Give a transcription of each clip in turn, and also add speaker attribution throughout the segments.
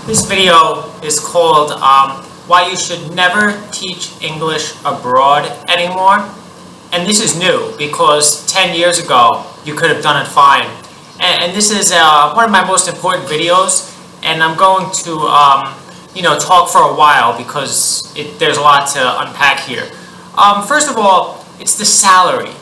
Speaker 1: This video is called Why You Should Never Teach English Abroad Anymore. And this is new because 10 years ago you could have done it fine. And this is one of my most important videos, and I'm going to talk for a while because there's a lot to unpack here. First of all, it's the salary.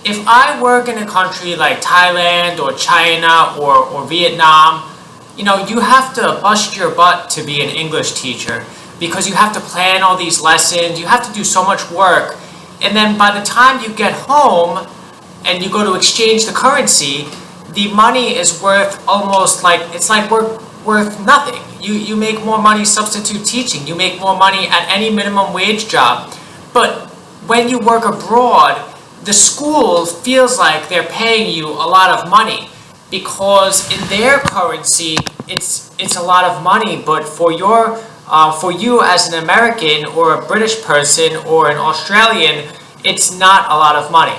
Speaker 1: If I work in a country like Thailand or China or Vietnam, you have to bust your butt to be an English teacher because you have to plan all these lessons, you have to do so much work, and then by the time you get home and you go to exchange the currency, the money is worth almost worth nothing. You make more money substitute teaching, you make more money at any minimum wage job, but when you work abroad, the school feels like they're paying you a lot of money, because in their currency it's a lot of money, but for you as an American or a British person or an Australian, it's not a lot of money.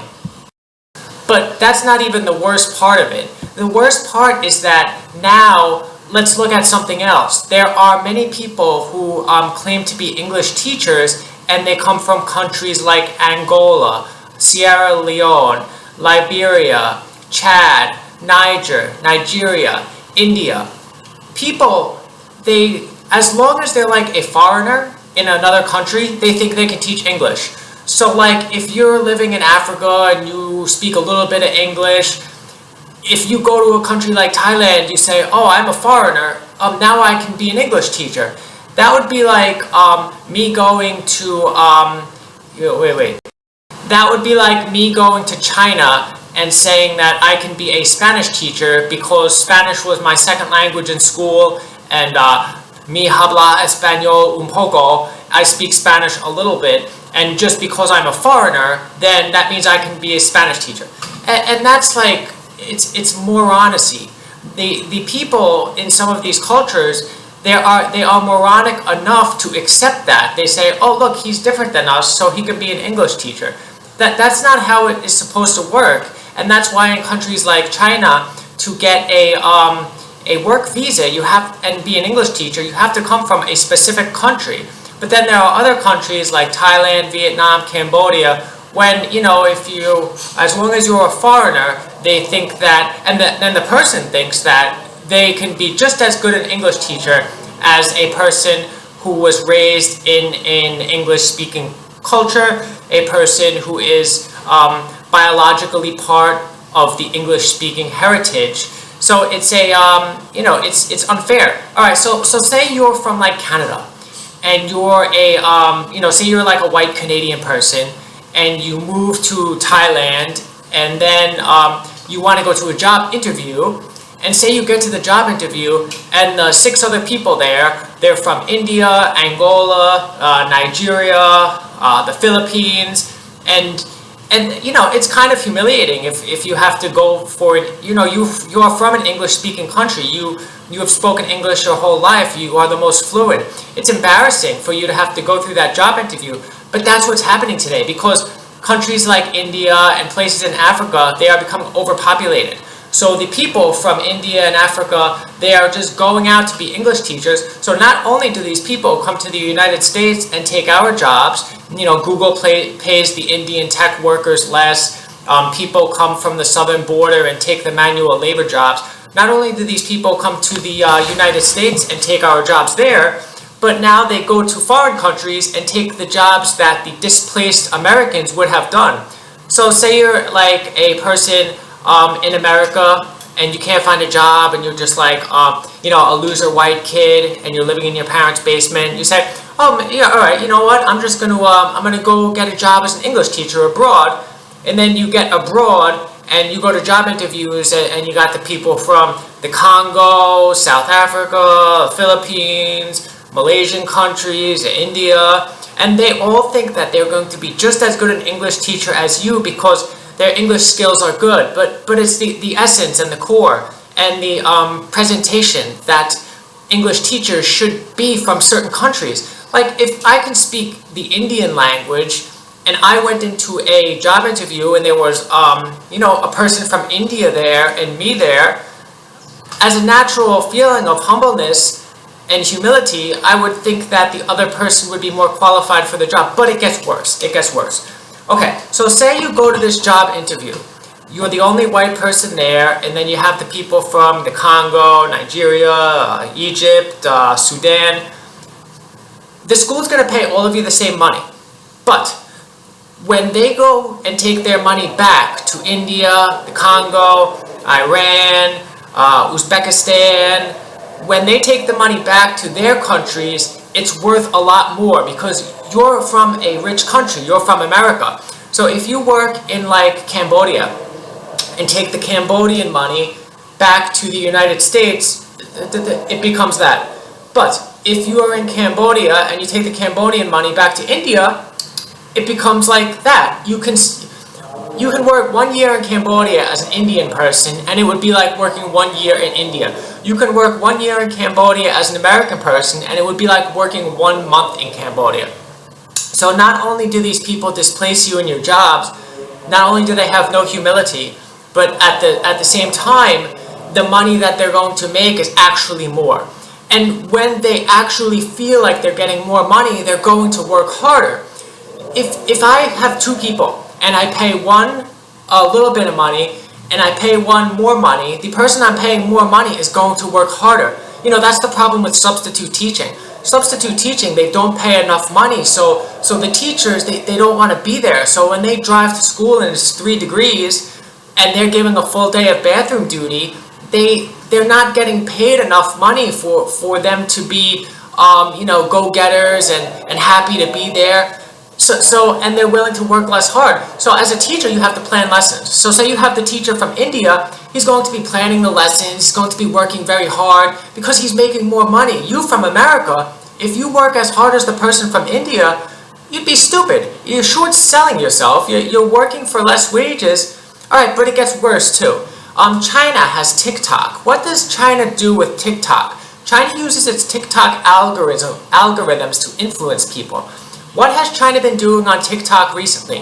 Speaker 1: But that's not even the worst part of it. The worst part is that now let's look at something else. There are many people who claim to be English teachers, and they come from countries like Angola, Sierra Leone, Liberia, Chad, Nigeria, India. People, as long as they're like a foreigner in another country, they think they can teach English. So like if you're living in Africa and you speak a little bit of English, if you go to a country like Thailand, you say, oh, I'm a foreigner, now I can be an English teacher. That would be like me going to, That would be like me going to China and saying that I can be a Spanish teacher because Spanish was my second language in school, and mi habla español un poco, I speak Spanish a little bit, and just because I'm a foreigner, then that means I can be a Spanish teacher. And that's like, it's moronicy. The people in some of these cultures, they are moronic enough to accept that. They say, oh look, he's different than us, so he could be an English teacher. That's not how it is supposed to work. And that's why in countries like China, to get a work visa, and be an English teacher, you have to come from a specific country. But then there are other countries like Thailand, Vietnam, Cambodia, when, as long as you're a foreigner, they think that, and then the person thinks that they can be just as good an English teacher as a person who was raised in an English-speaking culture, a person who is biologically part of the English-speaking heritage. So it's it's unfair. All right, so say you're from like Canada, and you're say you're like a white Canadian person, and you move to Thailand, and then you want to go to a job interview, and say you get to the job interview, and the 6 other people there, they're from India, Angola, Nigeria, the Philippines, and it's kind of humiliating if you have to go for it. You are from an English-speaking country. You have spoken English your whole life. You are the most fluent. It's embarrassing for you to have to go through that job interview. But that's what's happening today, because countries like India and places in Africa, they are becoming overpopulated. So the people from India and Africa, they are just going out to be English teachers. So not only do these people come to the United States and take our jobs, Google pays the Indian tech workers less, people come from the southern border and take the manual labor jobs. Not only do these people come to the United States and take our jobs there, but now they go to foreign countries and take the jobs that the displaced Americans would have done. So say you're like a person in America and you can't find a job, and you're just like a loser white kid, and you're living in your parents' basement. You say, oh yeah, all right, you know what, I'm gonna go get a job as an English teacher abroad. And then you get abroad and you go to job interviews, and you got the people from the Congo, South Africa, Philippines, Malaysian countries, India, and they all think that they're going to be just as good an English teacher as you because their English skills are good. But it's the essence and the core and the presentation that English teachers should be from certain countries. Like if I can speak the Indian language and I went into a job interview and there was a person from India there and me there, as a natural feeling of humbleness, and humility, I would think that the other person would be more qualified for the job. But it gets worse. It gets worse. Okay, so say you go to this job interview. You're the only white person there, and then you have the people from the Congo, Nigeria, Egypt, Sudan. The school's going to pay all of you the same money. But when they go and take their money back to India, the Congo, Iran, Uzbekistan, when they take the money back to their countries, it's worth a lot more because you're from a rich country, you're from America. So if you work in like Cambodia and take the Cambodian money back to the United States, it becomes that. But if you are in Cambodia and you take the Cambodian money back to India, it becomes like that. You can work 1 year in Cambodia as an Indian person, and it would be like working 1 year in India. You can work 1 year in Cambodia as an American person, and it would be like working 1 month in Cambodia. So not only do these people displace you in your jobs, not only do they have no humility, but at the same time, the money that they're going to make is actually more. And when they actually feel like they're getting more money, they're going to work harder. If I have 2 people and I pay one a little bit of money and I pay one more money, the person I'm paying more money is going to work harder. You know, that's the problem with substitute teaching. Substitute teaching, they don't pay enough money, so the teachers, they don't want to be there. So when they drive to school and it's 3 degrees and they're giving a full day of bathroom duty, they're not getting paid enough money for them to be go-getters and happy to be there. So and they're willing to work less hard. So as a teacher, you have to plan lessons. So say you have the teacher from India, he's going to be planning the lessons, he's going to be working very hard because he's making more money. You from America, if you work as hard as the person from India, you'd be stupid. You're short selling yourself. You're working for less wages. All right, but it gets worse too. China has TikTok. What does China do with TikTok? China uses its TikTok algorithms to influence people. What has China been doing on TikTok recently?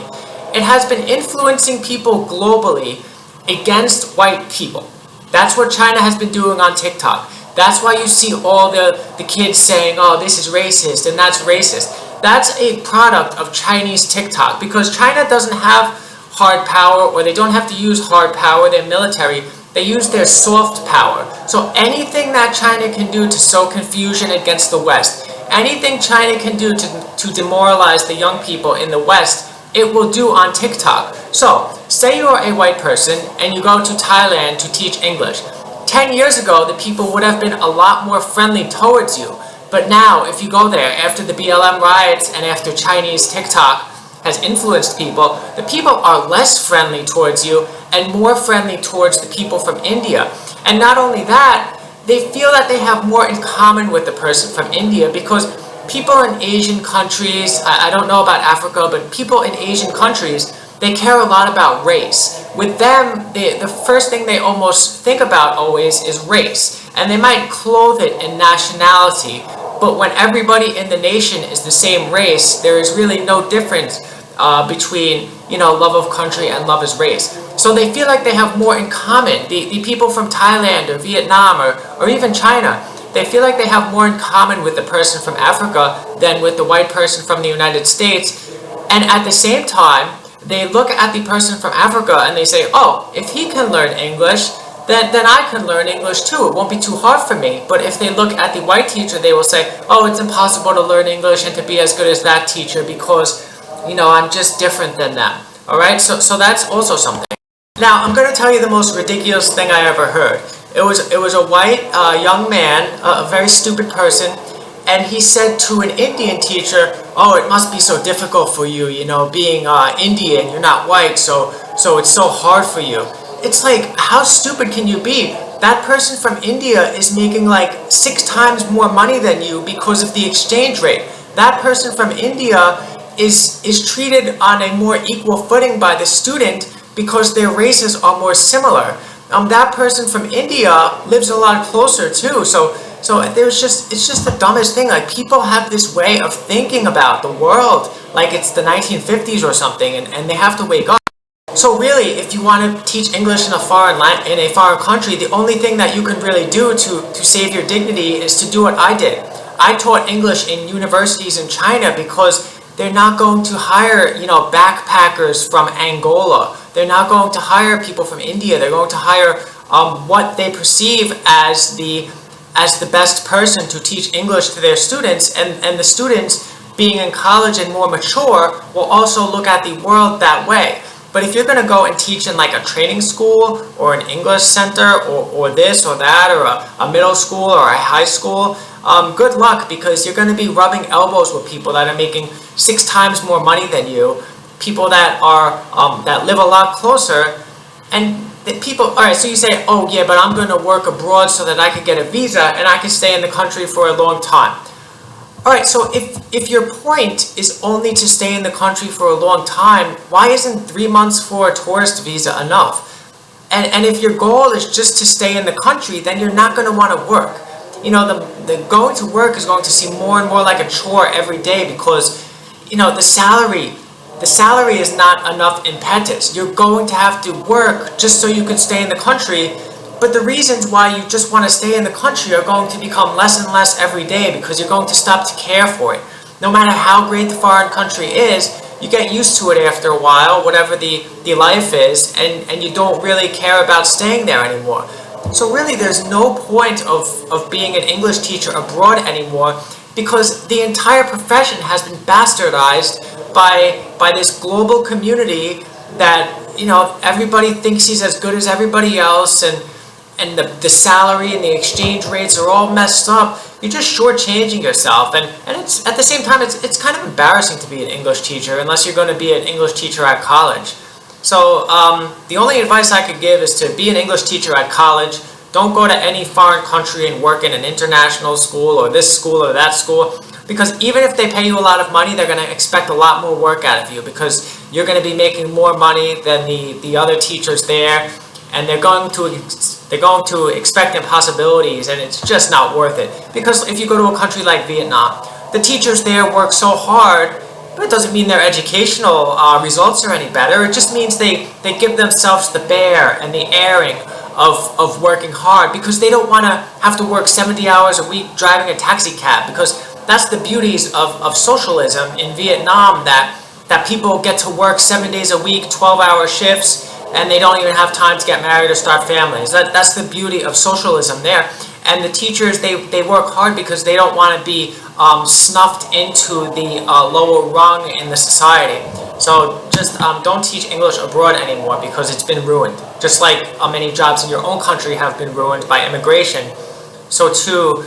Speaker 1: It has been influencing people globally against white people. That's what China has been doing on TikTok. That's why you see all the kids saying, oh, this is racist and that's racist. That's a product of Chinese TikTok because China doesn't have hard power, or they don't have to use hard power, they're military. They use their soft power. So anything that China can do to sow confusion against the West, anything China can do to demoralize the young people in the West, it will do on TikTok. So, say you're a white person and you go to Thailand to teach English. 10 years ago, the people would have been a lot more friendly towards you. But now, if you go there after the BLM riots and after Chinese TikTok has influenced people, the people are less friendly towards you and more friendly towards the people from India. And not only that, they feel that they have more in common with the person from India because people in Asian countries, I don't know about Africa, but people in Asian countries, they care a lot about race. With them, the first thing they almost think about always is race. And they might clothe it in nationality, but when everybody in the nation is the same race, there is really no difference between love of country and love as race. So they feel like they have more in common. The people from Thailand or Vietnam or even China, they feel like they have more in common with the person from Africa than with the white person from the United States. And at the same time, they look at the person from Africa and they say, oh, if he can learn English, then I can learn English too. It won't be too hard for me. But if they look at the white teacher, they will say, oh, it's impossible to learn English and to be as good as that teacher because I'm just different than them. All right, so that's also something. Now, I'm going to tell you the most ridiculous thing I ever heard. It was a white young man, a very stupid person, and he said to an Indian teacher, oh, it must be so difficult for you, being Indian, you're not white, so it's so hard for you. It's like, how stupid can you be? That person from India is making like 6 times more money than you because of the exchange rate. That person from India is treated on a more equal footing by the student because their races are more similar. That person from India lives a lot closer too. So it's just the dumbest thing. Like, people have this way of thinking about the world like it's the 1950s or something, and they have to wake up. So really, if you want to teach English in a foreign country, the only thing that you can really do to save your dignity is to do what I did. I taught English in universities in China because they're not going to hire, backpackers from Angola. They're not going to hire people from India. They're going to hire what they perceive as the best person to teach English to their students, and the students, being in college and more mature, will also look at the world that way. But if you're going to go and teach in like a training school or an English center or this or that, or a middle school or a high school, good luck, because you're going to be rubbing elbows with people that are making 6 times more money than you, people that are that live a lot closer, and the people. All right, so you say, oh yeah, but I'm going to work abroad so that I could get a visa and I could stay in the country for a long time. All right, so if your point is only to stay in the country for a long time, why isn't 3 months for a tourist visa enough? And if your goal is just to stay in the country, then you're not going to want to work. The going to work is going to seem more and more like a chore every day, because the salary is not enough impetus. You're going to have to work just so you can stay in the country. But the reasons why you just want to stay in the country are going to become less and less every day, because you're going to stop to care for it. No matter how great the foreign country is, you get used to it after a while, whatever the life is, and you don't really care about staying there anymore. So really, there's no point of being an English teacher abroad anymore, because the entire profession has been bastardized by this global community that, everybody thinks he's as good as everybody else, and the salary and the exchange rates are all messed up. You're just shortchanging yourself, and it's at the same time it's kind of embarrassing to be an English teacher unless you're going to be an English teacher at college. So the only advice I could give is to be an English teacher at college. Don't go to any foreign country and work in an international school or this school or that school, because even if they pay you a lot of money, they're going to expect a lot more work out of you, because you're going to be making more money than the other teachers there, and they're going to expect impossibilities, and it's just not worth it. Because if you go to a country like Vietnam, the teachers there work so hard, but it doesn't mean their educational results are any better. It just means they give themselves the bear and the airing of working hard, because they don't want to have to work 70 hours a week driving a taxi cab, because that's the beauties of socialism in Vietnam, that people get to work 7 days a week, 12-hour shifts, and they don't even have time to get married or start families. That's the beauty of socialism there. And the teachers, they work hard because they don't want to be snuffed into the lower rung in the society. So just don't teach English abroad anymore, because it's been ruined. Just like many jobs in your own country have been ruined by immigration, so too,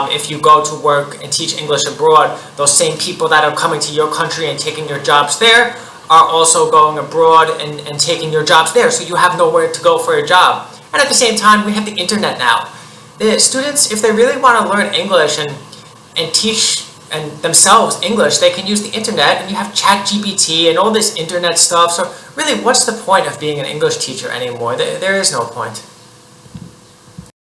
Speaker 1: if you go to work and teach English abroad, those same people that are coming to your country and taking your jobs there are also going abroad and taking your jobs there, so you have nowhere to go for a job. And at the same time, we have the internet now. The students, if they really want to learn English and teach themselves English, they can use the internet, and you have ChatGPT and all this internet stuff. So really, what's the point of being an English teacher anymore? There is no point.